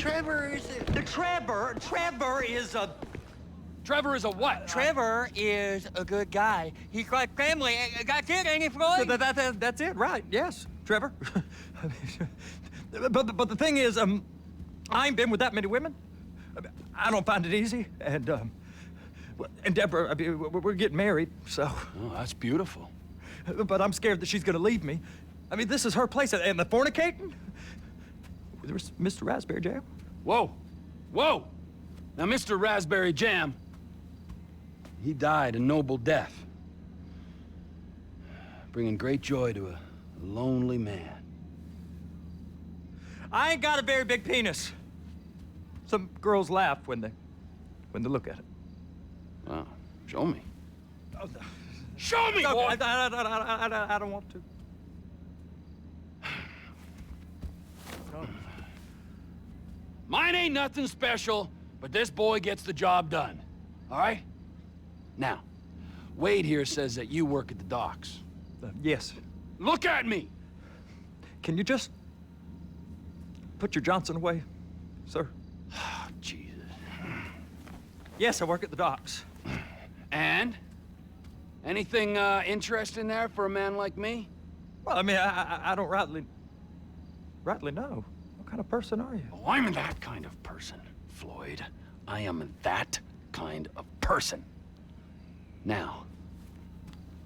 Trevor is a... Trevor is a what? Trevor is a good guy. He's like family. That's it, ain't he, Floyd? That's it, right? Yes, Trevor. but the thing is, I ain't been with that many women. I don't find it easy, and Deborah, I mean, we're getting married, so. Oh, that's beautiful. But I'm scared that she's gonna leave me. I mean, this is her place, and the fornicating? There's Mr. Raspberry Jam. Whoa, whoa! Now, Mr. Raspberry Jam, he died a noble death, bringing great joy to a lonely man. I ain't got a very big penis. Some girls laugh when they look at it. Wow, show me. Oh, no. Show me, No, boy! I don't want to. Mine ain't nothing special, but this boy gets the job done. All right? Now, Wade here says that you work at the docks. Yes. Look at me! Can you just put your Johnson away, sir? Oh, Jesus. Yes, I work at the docks. And? Anything interesting there for a man like me? Well, I mean, I don't rightly know. What kind of person are you? Oh, I'm that kind of person, Floyd. I am that kind of person. Now,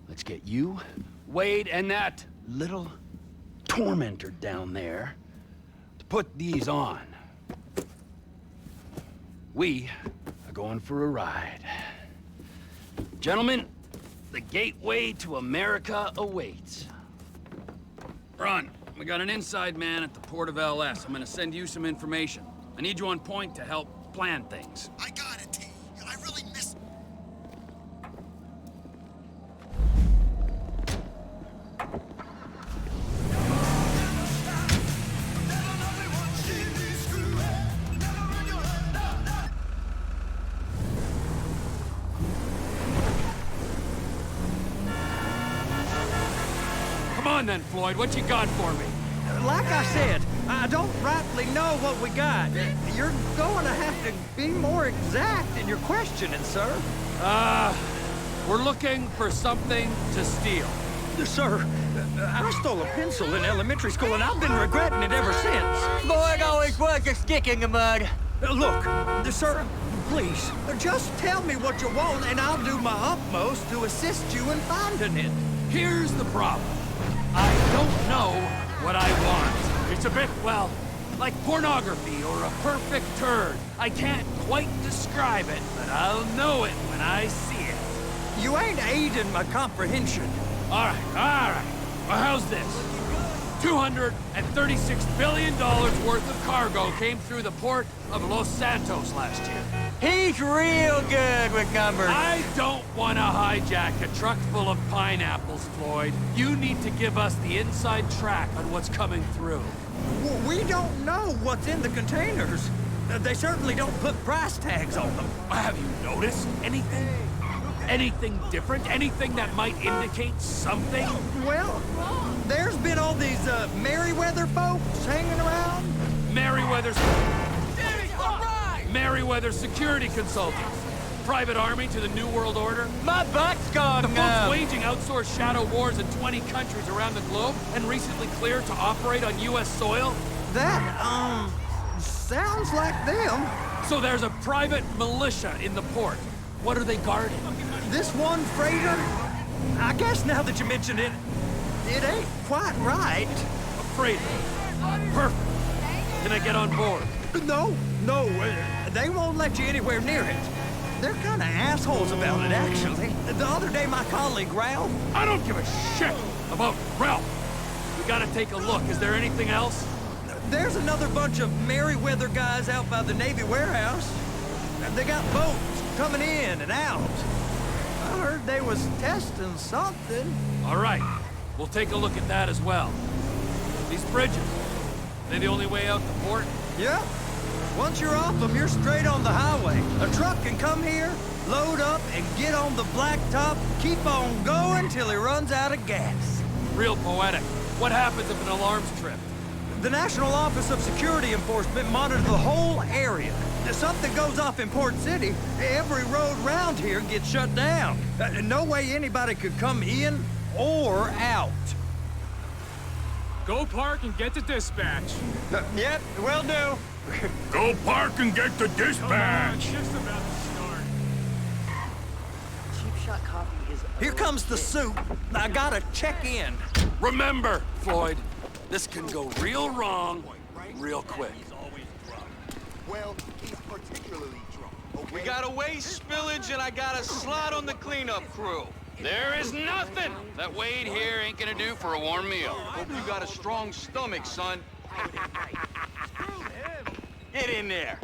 let's get you, Wade, and that little tormentor down there to put these on. We are going for a ride. Gentlemen, the gateway to America awaits. Ron, we got an inside man at the port of LS. I'm gonna send you some information. I need you on point to help plan things. I got it, T. I really miss... Come on then, Floyd, what you got for me? Like I said, I don't rightly know what we got. You're going to have to be more exact in your questioning, sir. We're looking for something to steal. Sir, I stole a pencil in elementary school, and I've been regretting it ever since. Floyd always was a stick in the mud. Look, sir, please, just tell me what you want, and I'll do my utmost to assist you in finding it. Here's the problem. I don't know what I want. It's a bit, well, like pornography or a perfect turd. I can't quite describe it, but I'll know it when I see it. You ain't aiding my comprehension. All right. Well, how's this? $236 billion worth of cargo came through the port of Los-Santose last year. He's real good with numbers. I don't want to hijack a truck full of pineapples, Floyd. You need to give us the inside track on what's coming through. We don't know what's in the containers. They certainly don't put price tags on them. Have you noticed anything? Anything different? Anything that might indicate something? Well, there's been all these Merryweather folks hanging around. Merryweather Security Consultants. Private army to the New World Order. My butt's gone The folks numb. waging outsourced shadow wars in 20 countries around the globe and recently cleared to operate on U.S. soil. That, sounds like them. So there's a private militia in the port. What are they guarding? This one freighter, I guess now that you mention it, it ain't quite right. A freighter. Perfect. Can I get on board? No, they won't let you anywhere near it. They're kind of assholes about it, actually. The other day, my colleague, Ralph... I don't give a shit about Ralph. We gotta take a look. Is there anything else? There's another bunch of Merryweather guys out by the Navy warehouse. They got boats coming in and out. I heard they was testing something. All right. We'll take a look at that as well. These bridges, they the only way out the port? Yep. Once you're off them, you're straight on the highway. A truck can come here, load up, and get on the blacktop, keep on going till he runs out of gas. Real poetic. What happens if an alarm's tripped? The National Office of Security Enforcement monitors the whole area. If something goes off in Port City, every road around here gets shut down. No way anybody could come in or out. Go park and get to dispatch. Yep, will do. Go park and get the Come on, dispatch. just about to start. Cheap shot coffee is... Here comes the soup. I gotta check in. Remember, Floyd, this can go real wrong real quick. Well, he's particularly drunk, okay? We got a waste spillage and I got a slot on the cleanup crew. There is nothing that Wade here ain't gonna do for a warm meal. Hope you got a strong stomach, son. Get in there.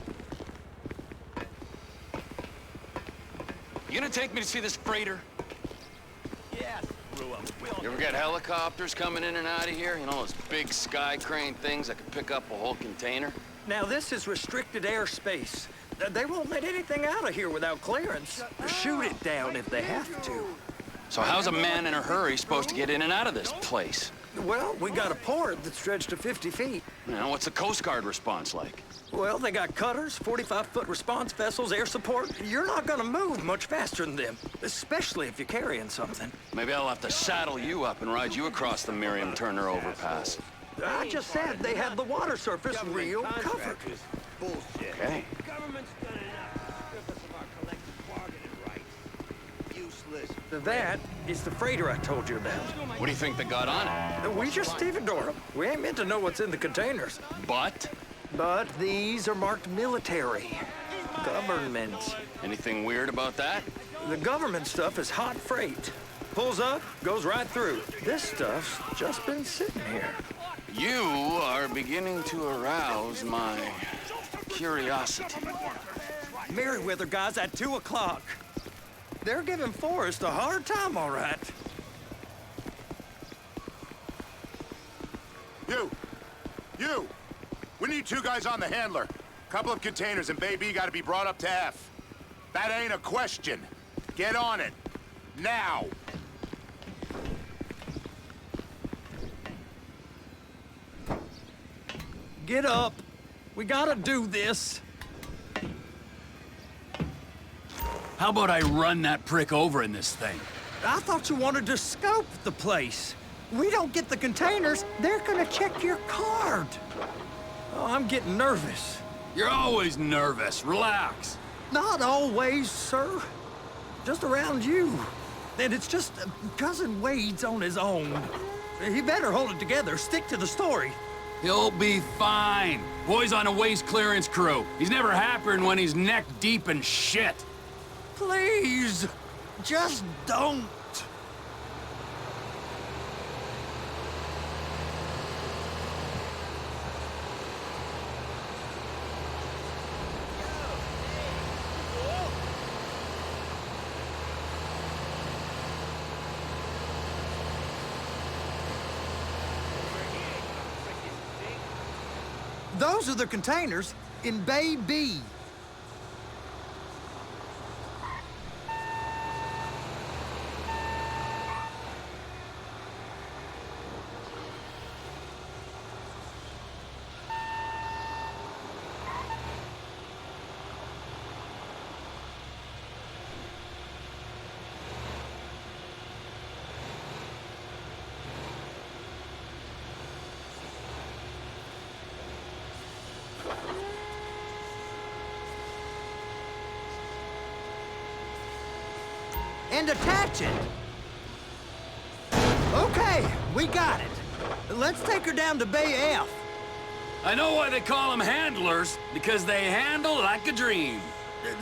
You gonna take me to see this freighter? You ever get helicopters coming in and out of here? You know, those big sky crane things that could pick up a whole container? Now, this is restricted airspace. They won't let anything out of here without clearance. Shoot it down if they have to. So how's a man in a hurry supposed to get in and out of this place? Well, we got a port that's stretched to 50 feet. You know, what's the Coast Guard response like? Well, they got cutters, 45-foot response vessels, air support. You're not gonna move much faster than them, especially if you're carrying something. Maybe I'll have to saddle you up and ride you across the Miriam Turner overpass. I just said they had the water surface real covered. Okay. Government's done enough to strip us of our collective bargaining rights. Useless. That is the freighter I told you about. What do you think they got on it? We just stevedore them. We ain't meant to know what's in the containers. But? But these are marked military. Government. Anything weird about that? The government stuff is hot freight. Pulls up, goes right through. This stuff's just been sitting here. You are beginning to arouse my curiosity. Merriweather guys at 2 o'clock. They're giving Forrest a hard time, all right. You! We need 2 guys on the handler. Couple of containers and Bay B gotta be brought up to F. That ain't a question. Get on it. Now! Get up. We gotta do this. How about I run that prick over in this thing? I thought you wanted to scope the place. We don't get the containers, they're gonna check your card. Oh, I'm getting nervous. You're always nervous. Relax. Not always, sir. Just around you. And it's just Cousin Wade's on his own. He better hold it together, stick to the story. He'll be fine. Boy's on a waste clearance crew. He's never happier than when he's neck deep in shit. Please, just don't. Those are the containers in Bay B. And attach it. Okay, we got it. Let's take her down to Bay F. I know why they call them handlers, because they handle like a dream.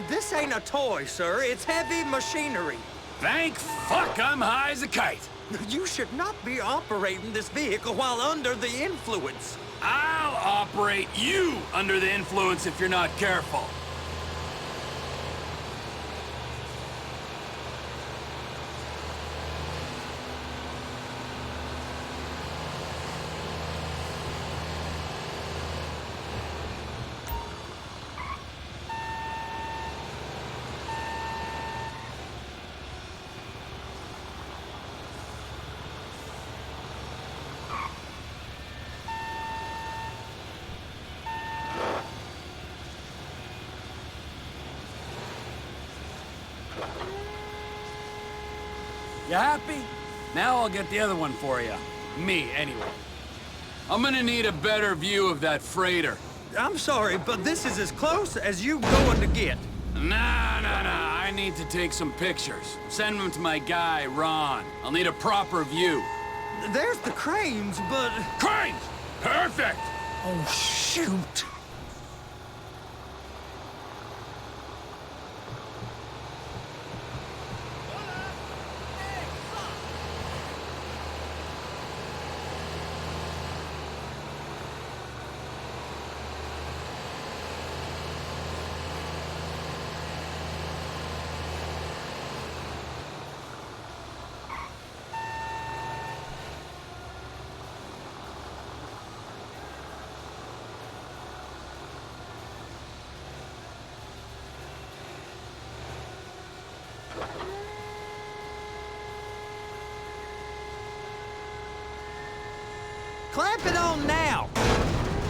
This ain't a toy, sir. It's heavy machinery. Thank fuck I'm high as a kite. You should not be operating this vehicle while under the influence. I'll operate you under the influence if you're not careful. You happy? Now I'll get the other one for you. Me, anyway. I'm gonna need a better view of that freighter. I'm sorry, but this is as close as you going to get. Nah. I need to take some pictures. Send them to my guy, Ron. I'll need a proper view. There's the cranes, but... Cranes! Perfect! Oh, shoot. Clamp it on now!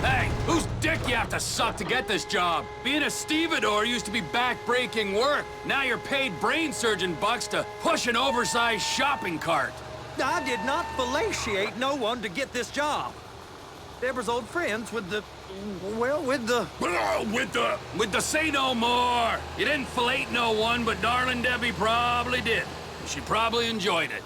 Hey, whose dick you have to suck to get this job? Being a stevedore used to be back-breaking work. Now you're paid brain surgeon bucks to push an oversized shopping cart. I did not fellatiate no one to get this job. Deborah's old friends with the... well, with the... With the say no more. You didn't fillet no one, but darling Debbie probably did. She probably enjoyed it.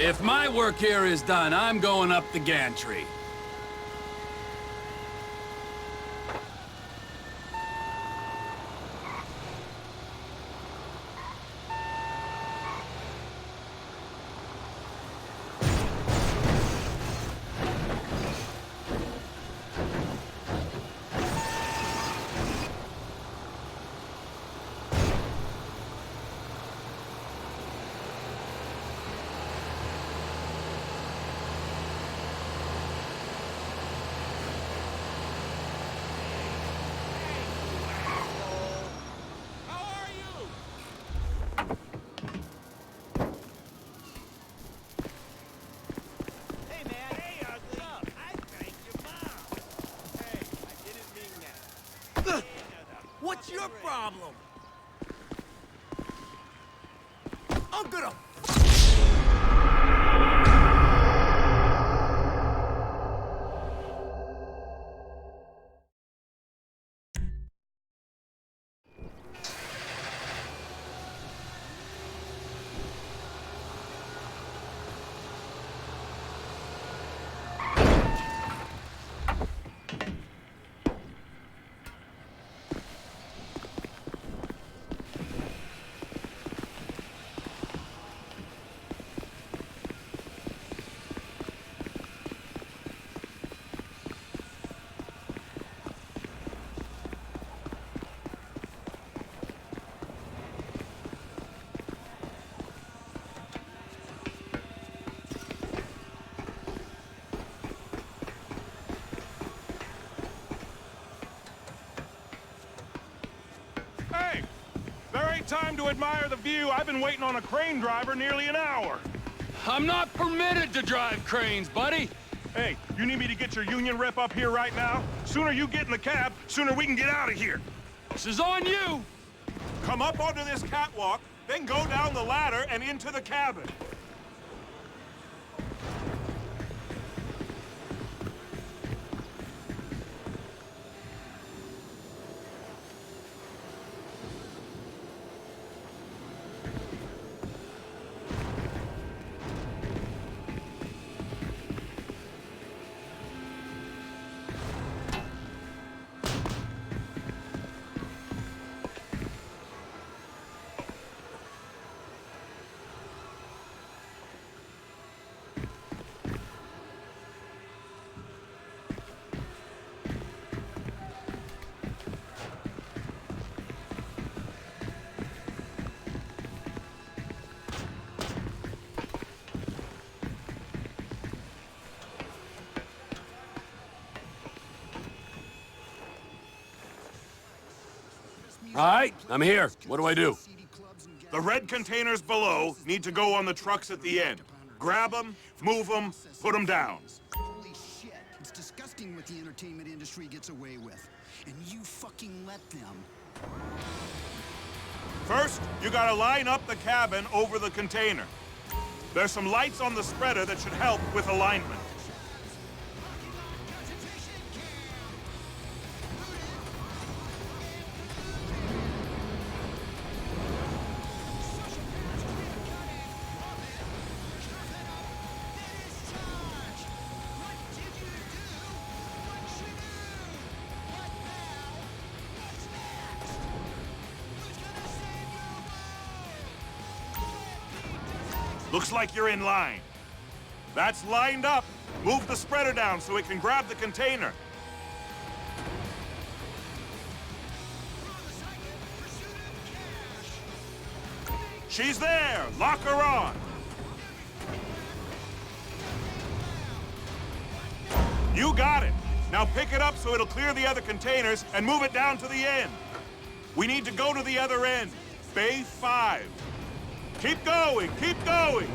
If my work here is done, I'm going up the gantry. What's your problem? I'm gonna... Hey! There ain't time to admire the view. I've been waiting on a crane driver nearly an hour. I'm not permitted to drive cranes, buddy. Hey, you need me to get your union rep up here right now? Sooner you get in the cab, sooner we can get out of here. This is on you. Come up onto this catwalk, then go down the ladder and into the cabin. All right, I'm here. What do I do? The red containers below need to go on the trucks at the end. Grab them, move them, put them down. Holy shit. It's disgusting what the entertainment industry gets away with. And you fucking let them. First, you gotta line up the cabin over the container. There's some lights on the spreader that should help with alignment. Looks like you're in line. That's lined up. Move the spreader down so it can grab the container. She's there! Lock her on! You got it! Now pick it up so it'll clear the other containers and move it down to the end. We need to go to the other end. Bay 5. Keep going! Keep going!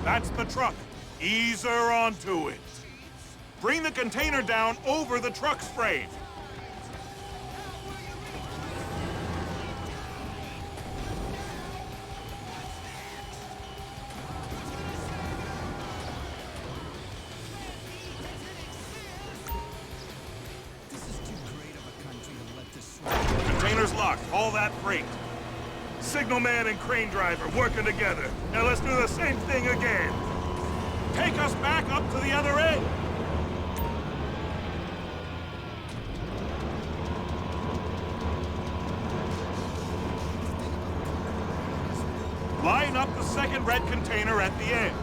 That's the truck. Ease her onto it. Bring the container down over the truck's frame. Container's locked. All that freight. Signalman and crane driver working together. Now let's do the same thing again. Take us back up to the other end. Line up the second red container at the end.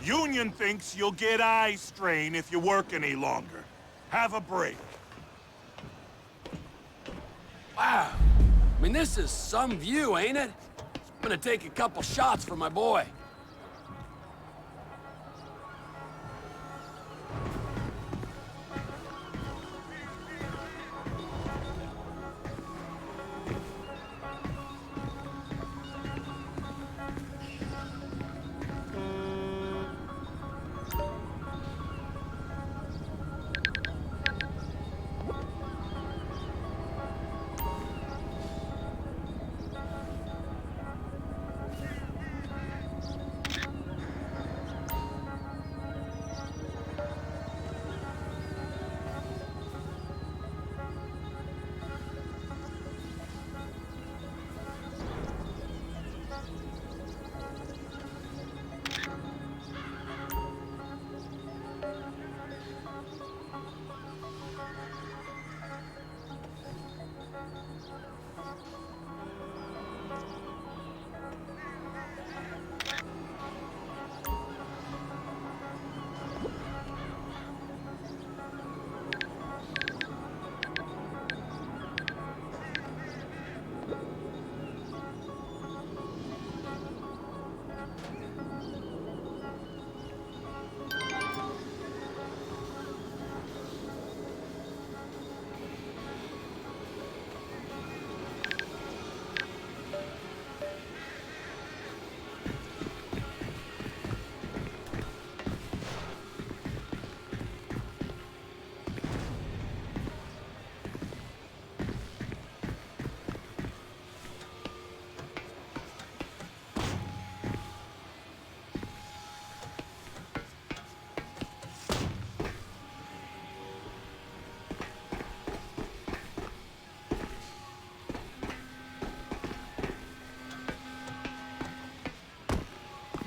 Union thinks you'll get eye strain if you work any longer. Have a break. Wow. I mean, this is some view, ain't it? I'm gonna take a couple shots for my boy.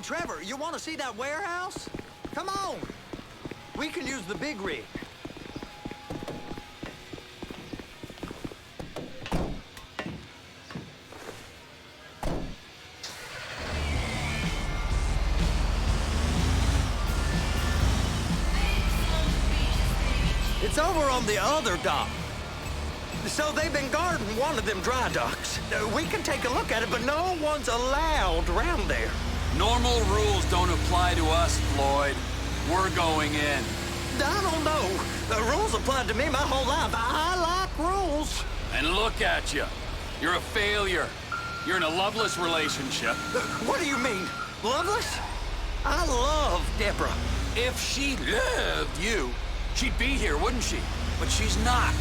Trevor, you want to see that warehouse? Come on. We can use the big rig. It's over on the other dock. So they've been guarding one of them dry docks. We can take a look at it, but no one's allowed around there. Normal rules don't apply to us, Floyd. We're going in. I don't know. The rules applied to me my whole life. I like rules. And look at you. You're a failure. You're in a loveless relationship. What do you mean? Loveless? I love Deborah. If she loved you, she'd be here, wouldn't she? But she's not.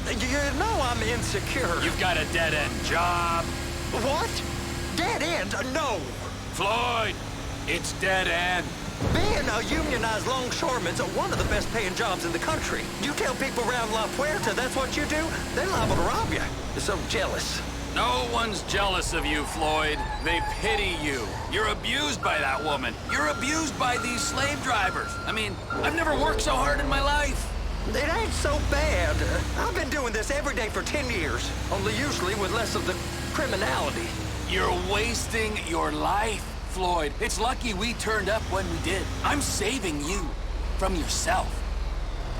You know I'm insecure. You've got a dead-end job. What? Dead end? No. Floyd, it's dead end. Being a unionized longshoreman's one of the best paying jobs in the country. You tell people around La Puerta that's what you do, they're liable to rob you. They're so jealous. No one's jealous of you, Floyd. They pity you. You're abused by that woman. You're abused by these slave drivers. I mean, I've never worked so hard in my life. It ain't so bad. I've been doing this every day for 10 years, only usually with less of the criminality. You're wasting your life, Floyd. It's lucky we turned up when we did. I'm saving you from yourself.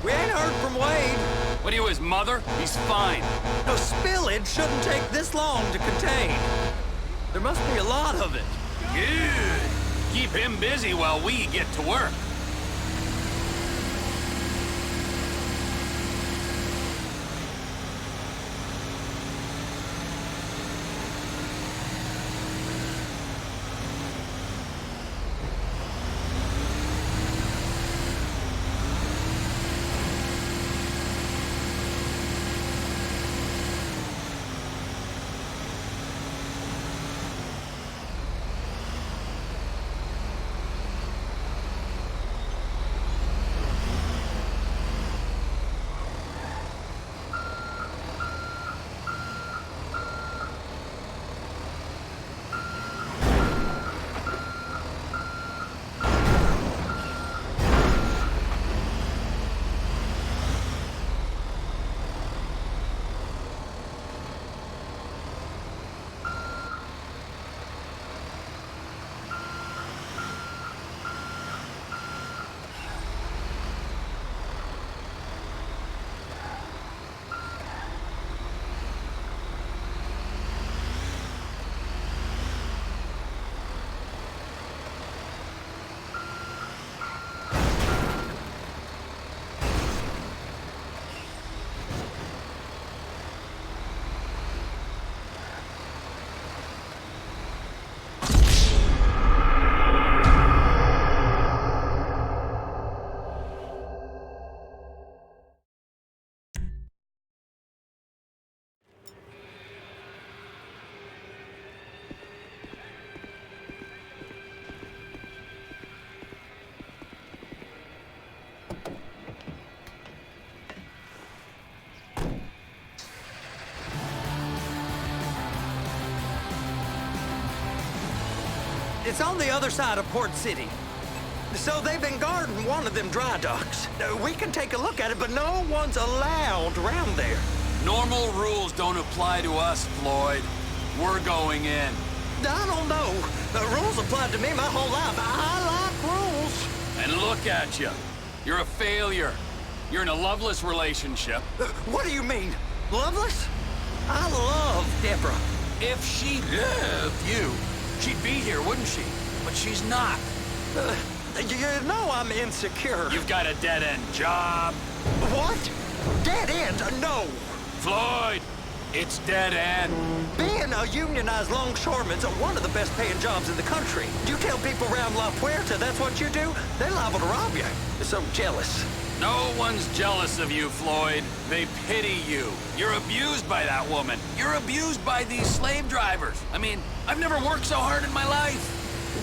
We ain't heard from Wade. What are you, his mother? He's fine. No spillage shouldn't take this long to contain. There must be a lot of it. Good. Keep him busy while we get to work. It's on the other side of Port City. So they've been guarding one of them dry docks. We can take a look at it, but no one's allowed around there. Normal rules don't apply to us, Floyd. We're going in. I don't know. The rules applied to me my whole life. I like rules. And look at you. You're a failure. You're in a loveless relationship. What do you mean? Loveless? I love Deborah. If she loved you, she'd be here, wouldn't she? But she's not. You know I'm insecure. You've got a dead-end job. What? Dead end? No. Floyd, it's dead end. Being a unionized longshoreman's one of the best paying jobs in the country. You tell people around La Puerta that's what you do, they're liable to rob you. They're so jealous. No one's jealous of you, Floyd. They pity you. You're abused by that woman. You're abused by these slave drivers. I mean, I've never worked so hard in my life.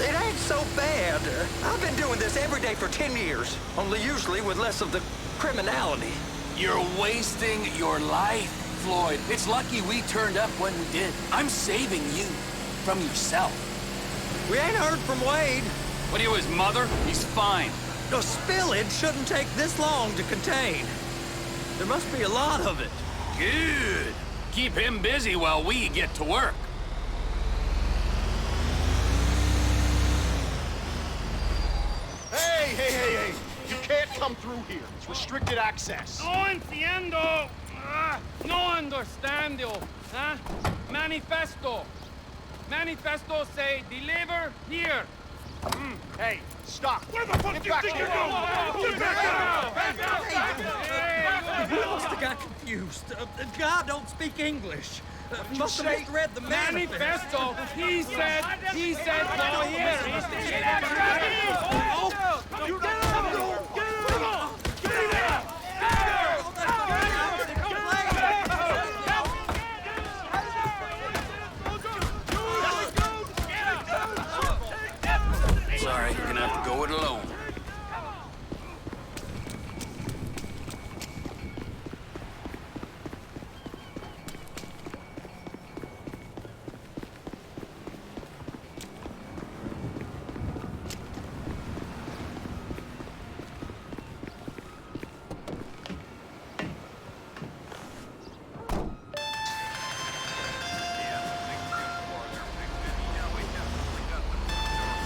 It ain't so bad. I've been doing this every day for 10 years, only usually with less of the criminality. You're wasting your life, Floyd. It's lucky we turned up when we did. I'm saving you from yourself. We ain't heard from Wade. What are you, his mother? He's fine. The spillage shouldn't take this long to contain. There must be a lot of it. Good. Keep him busy while we get to work. Hey! You can't come through here. It's restricted access. No entiendo. No understando. Huh? Manifesto. Manifesto say deliver here. Hey, stop. Where the fuck do you think you're going? Get back out! We must have got confused. The guy don't speak English. Must have misread the Manifesto. He said go here. You get Sorry, you're gonna have to go it alone.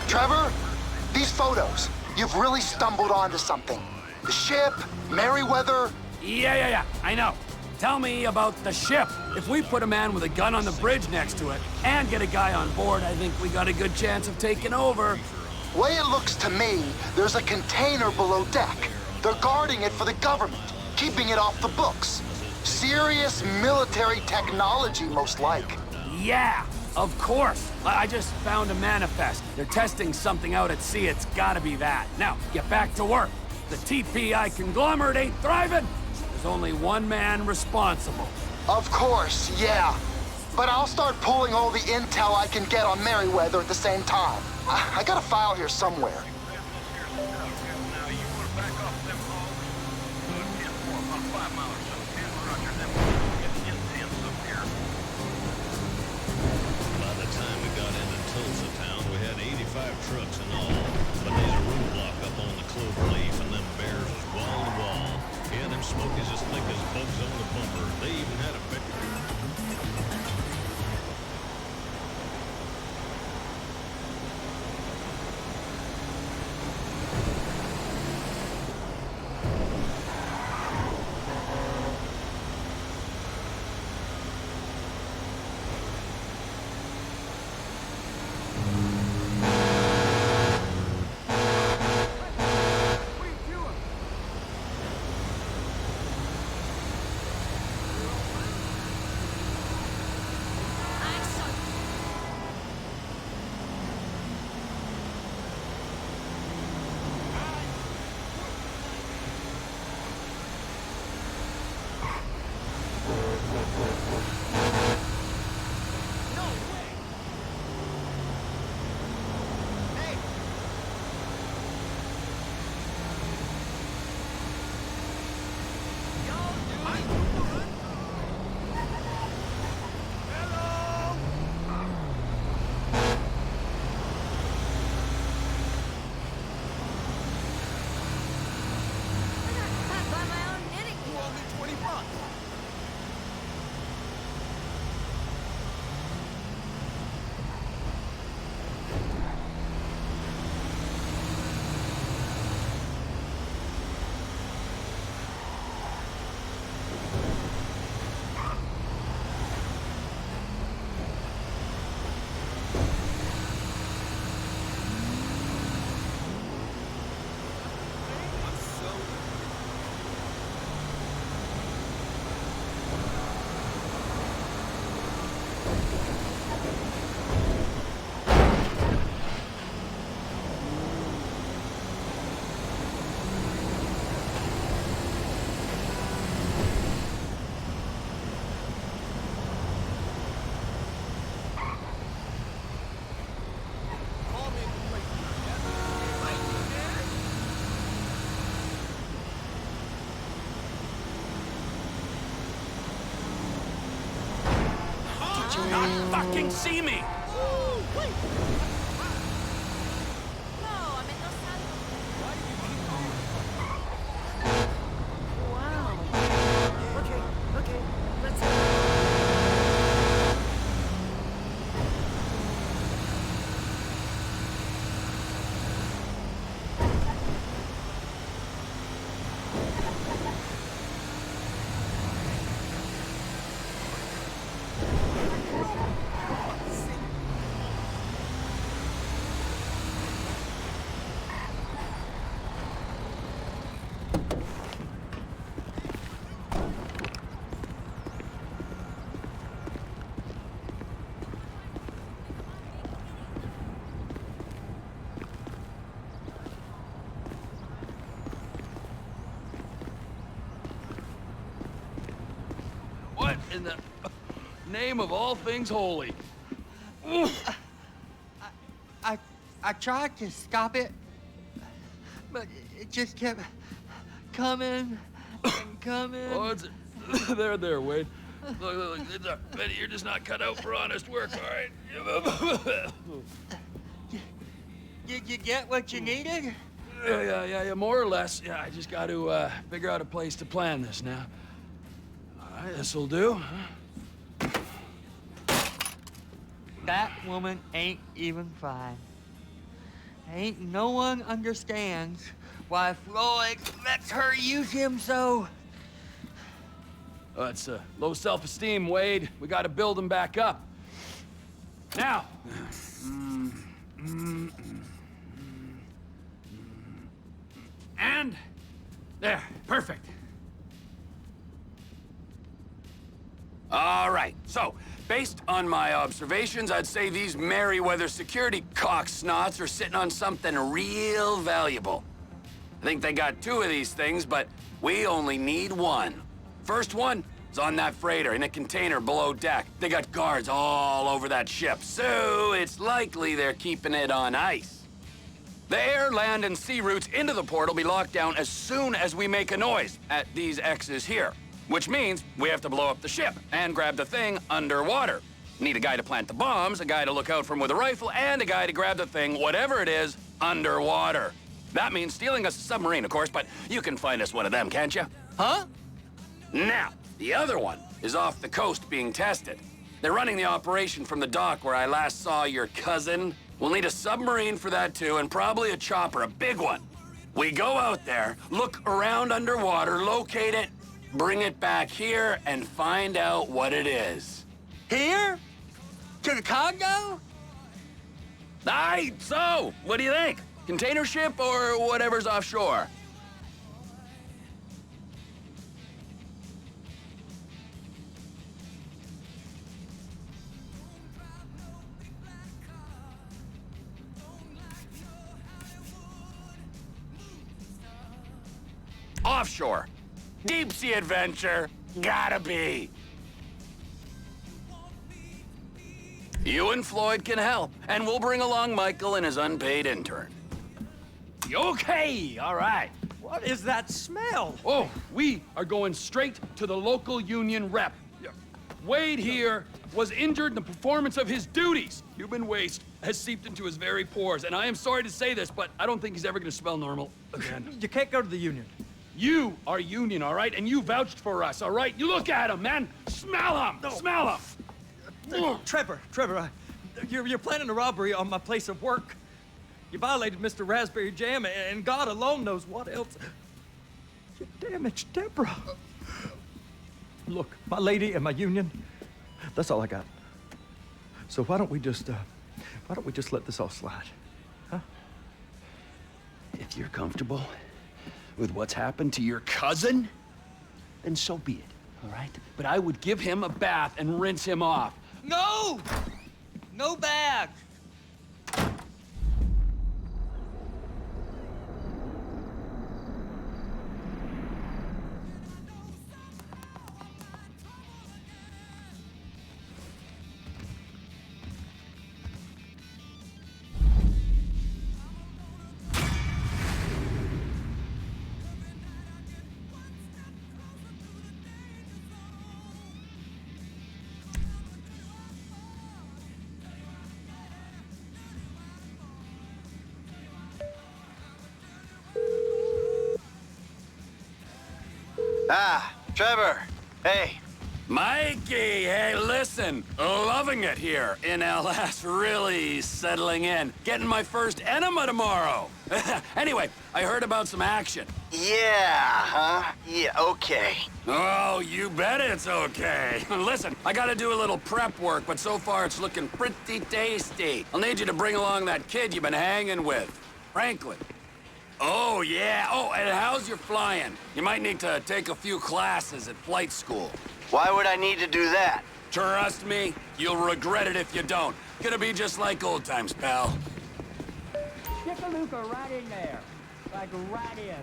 Trevor, these photos, you've really stumbled onto something. The ship, Merryweather. Yeah, I know. Tell me about the ship. If we put a man with a gun on the bridge next to it and get a guy on board, I think we got a good chance of taking over. Way it looks to me, there's a container below deck. They're guarding it for the government, keeping it off the books. Serious military technology, most like. Yeah, of course. I just found a manifest. They're testing something out at sea. It's gotta be that. Now, get back to work. The TPI conglomerate ain't thriving. There's only one man responsible. Of course, yeah. But I'll start pulling all the intel I can get on Merryweather at the same time. I got a file here somewhere. Trucks and all, but there's a roadblock up on the clover leaf, and them bears is wall to wall. Yeah, them smokies as thick as bugs on the bumper. They even had a bit. Not fucking see me! in the name of all things holy. I tried to stop it, but it just kept coming and coming. Oh, it's there, Wade. Look, Betty, you're just not cut out for honest work, all right? Did you get what you needed? Yeah, more or less. Yeah, I just got to figure out a place to plan this now. All right, this'll do. That woman ain't even fine. Ain't no one understands why Floyd lets her use him so. It's low self-esteem, Wade. We got to build him back up. Now. And there, perfect. All right, so based on my observations, I'd say these Merryweather security cocksnots are sitting on something real valuable. I think they got 2 of these things, but we only need 1. First one is on that freighter in a container below deck. They got guards all over that ship, so it's likely they're keeping it on ice. The air, land, and sea routes into the port will be locked down as soon as we make a noise at these X's here. Which means we have to blow up the ship and grab the thing underwater. Need a guy to plant the bombs, a guy to look out for him with a rifle, and a guy to grab the thing, whatever it is, underwater. That means stealing us a submarine, of course, but you can find us one of them, can't you? Huh? Now, the other one is off the coast being tested. They're running the operation from the dock where I last saw your cousin. We'll need a submarine for that too, and probably a chopper, a big one. We go out there, look around underwater, locate it, bring it back here, and find out what it is. Here? To the Congo? Aye, so, what do you think? Container ship or whatever's offshore? Offshore. Deep sea adventure. Gotta be. You and Floyd can help, and we'll bring along Michael and his unpaid intern. Okay, all right. What is that smell? Oh, we are going straight to the local union rep. Wade here was injured in the performance of his duties. Human waste has seeped into his very pores, and I am sorry to say this, but I don't think he's ever gonna smell normal again. You can't go to the union. You are union, all right? And you vouched for us, all right? You look at him, man. Smell him. No. Smell him. Trevor, you're planning a robbery on my place of work. You violated Mr. Raspberry Jam, and God alone knows what else. You damaged Deborah. Look, my lady and my union, that's all I got. So why don't we just let this all slide, huh? If you're comfortable with what's happened to your cousin, then so be it, all right? But I would give him a bath and rinse him off. No! No bags! Ah, Trevor. Hey. Mikey, hey, listen. Loving it here in LS. Really settling in. Getting my first enema tomorrow. Anyway, I heard about some action. Yeah, huh? Yeah, okay. Oh, you bet it's okay. Listen, I gotta do a little prep work, but so far it's looking pretty tasty. I'll need you to bring along that kid you've been hanging with, Franklin. Oh, yeah. Oh, and how's your flying? You might need to take a few classes at flight school. Why would I need to do that? Trust me, you'll regret it if you don't. Gonna be just like old times, pal. Stick a Luca right in there. Like right in.